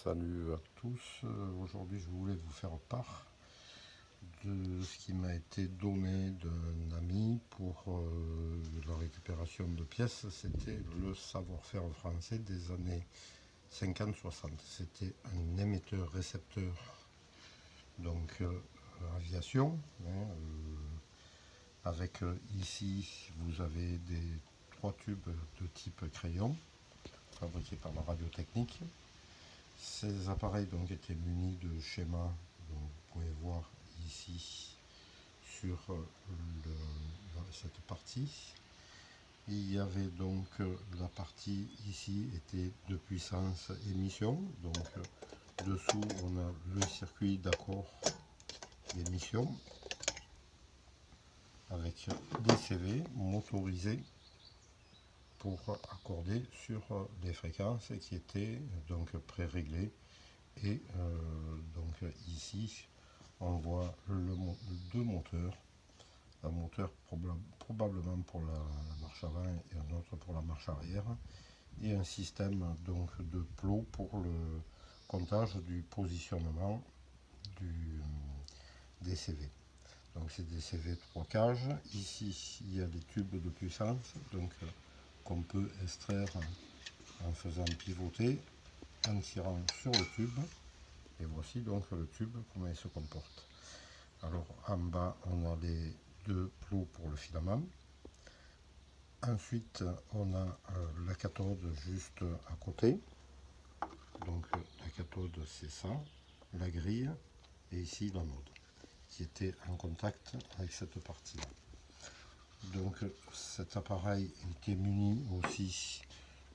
Salut à tous, aujourd'hui je voulais vous faire part de ce qui m'a été donné d'un ami pour la récupération de pièces. C'était le savoir-faire français des années 50-60. C'était un émetteur-récepteur, donc aviation, hein, avec ici vous avez trois tubes de type crayon fabriqués par la Radiotechnique. Ces appareils donc étaient munis de schémas, donc vous pouvez voir ici sur cette partie. Il y avait donc la partie ici était de puissance émission, donc dessous on a le circuit d'accord d'émission avec des CV motorisés pour accorder sur les fréquences qui étaient donc pré-réglées. Et donc ici on voit deux moteurs, un moteur probablement pour la marche avant et un autre pour la marche arrière, et un système donc de plot pour le comptage du positionnement des CV. Donc c'est des CV 3 cages. Ici il y a des tubes de puissance donc qu'on peut extraire en faisant pivoter, en tirant sur le tube. Et voici donc le tube, comment il se comporte. Alors en bas on a les deux plots pour le filament. Ensuite on a la cathode juste à côté. Donc la cathode c'est ça, la grille, et ici l'anode qui était en contact avec cette partie là. Donc cet appareil était muni aussi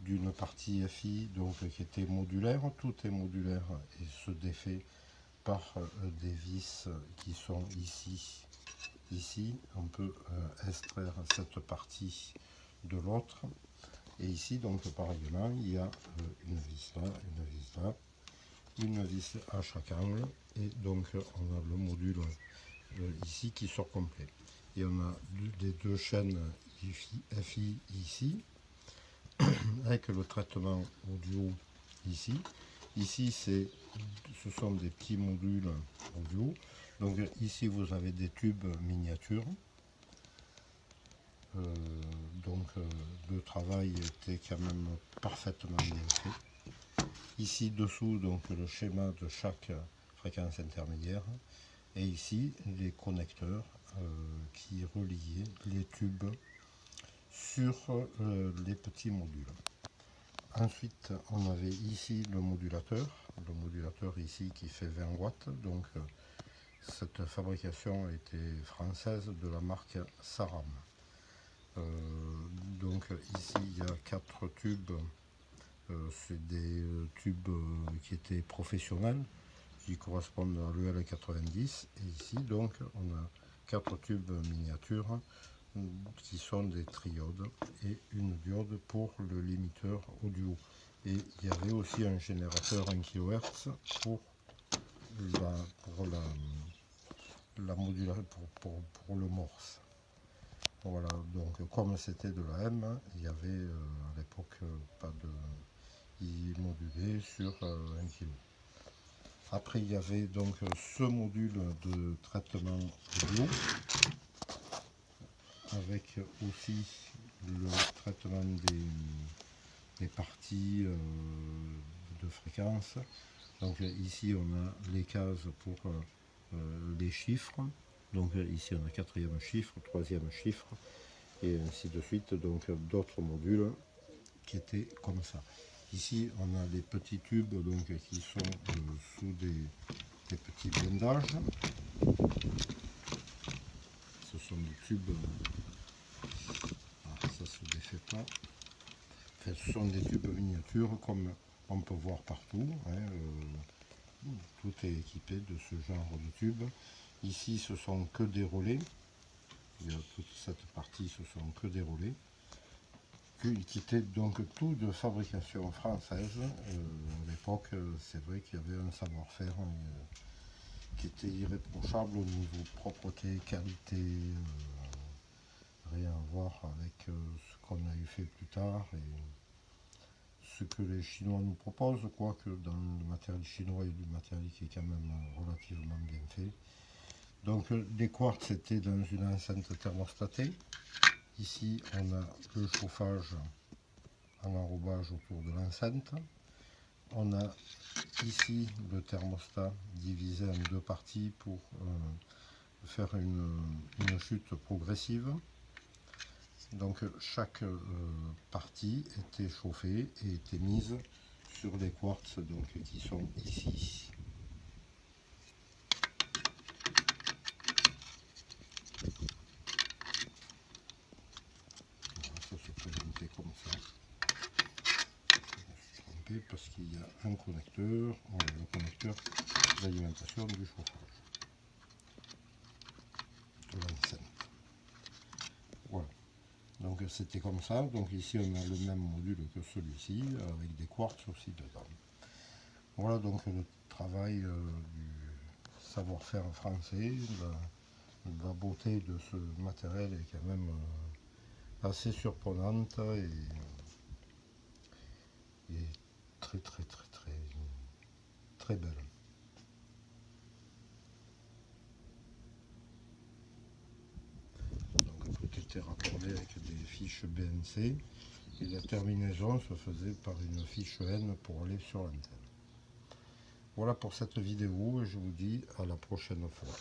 d'une partie FI donc qui était modulaire. Tout est modulaire et se défait par des vis qui sont ici. Ici on peut extraire cette partie de l'autre, et ici donc pareillement il y a une vis là, une vis là, une vis à chaque angle, et donc on a le module ici qui sort complet. Et on a les deux chaînes FI ici avec le traitement audio ici. Ici ce sont des petits modules audio. Donc ici vous avez des tubes miniatures. Donc le travail était quand même parfaitement bien fait. Ici dessous donc le schéma de chaque fréquence intermédiaire, et ici les connecteurs qui reliaient les tubes sur les petits modules. Ensuite on avait ici le modulateur ici qui fait 20 watts. Donc cette fabrication était française de la marque Saram. Donc ici il y a 4 tubes, c'est des tubes qui étaient professionnels, qui correspondent à l'EL90, et ici donc on a 4 tubes miniatures qui sont des triodes et une diode pour le limiteur audio. Et il y avait aussi un générateur 1 kHz pour la modulation, pour le morse. Voilà, donc comme c'était de la M, il y avait à l'époque pas de... il modulait sur 1 kg. Après il y avait donc ce module de traitement audio, avec aussi le traitement des parties de fréquence. Donc ici on a les cases pour les chiffres. Donc ici on a 4e chiffre, 3e chiffre, et ainsi de suite. Donc d'autres modules qui étaient comme ça. Ici on a les petits tubes donc qui sont sous des petits blindages. Ce sont des tubes, ça se défait pas. Enfin, ce sont des tubes miniatures comme on peut voir partout, hein, tout est équipé de ce genre de tubes. Ici ce sont que des relais, il y a toute cette partie, ce sont que des relais, qui étaient donc tout de fabrication française. À l'époque c'est vrai qu'il y avait un savoir-faire qui était irréprochable au niveau propreté, qualité, rien à voir avec ce qu'on a eu fait plus tard et ce que les Chinois nous proposent, quoique dans le matériel chinois, il y a du matériel qui est quand même relativement bien fait. Donc les quartz étaient dans une enceinte thermostatée. Ici, on a le chauffage en enrobage autour de l'enceinte. On a ici le thermostat divisé en deux parties pour faire une chute progressive. Donc chaque partie était chauffée et était mise sur les quartz donc, qui sont ici. Voilà, ça se présentait comme ça. Je me suis trompé parce qu'il y a un connecteur, voilà, le connecteur d'alimentation du chauffage de l'enceinte. Voilà. Donc c'était comme ça, donc ici on a le même module que celui-ci, avec des quartz aussi dedans. Voilà donc le travail du savoir-faire français, la beauté de ce matériel est quand même assez surprenante et très belle. Donc tout était raccordé avec des fiches BNC et la terminaison se faisait par une fiche N pour aller sur l'antenne. Voilà pour cette vidéo et je vous dis à la prochaine fois.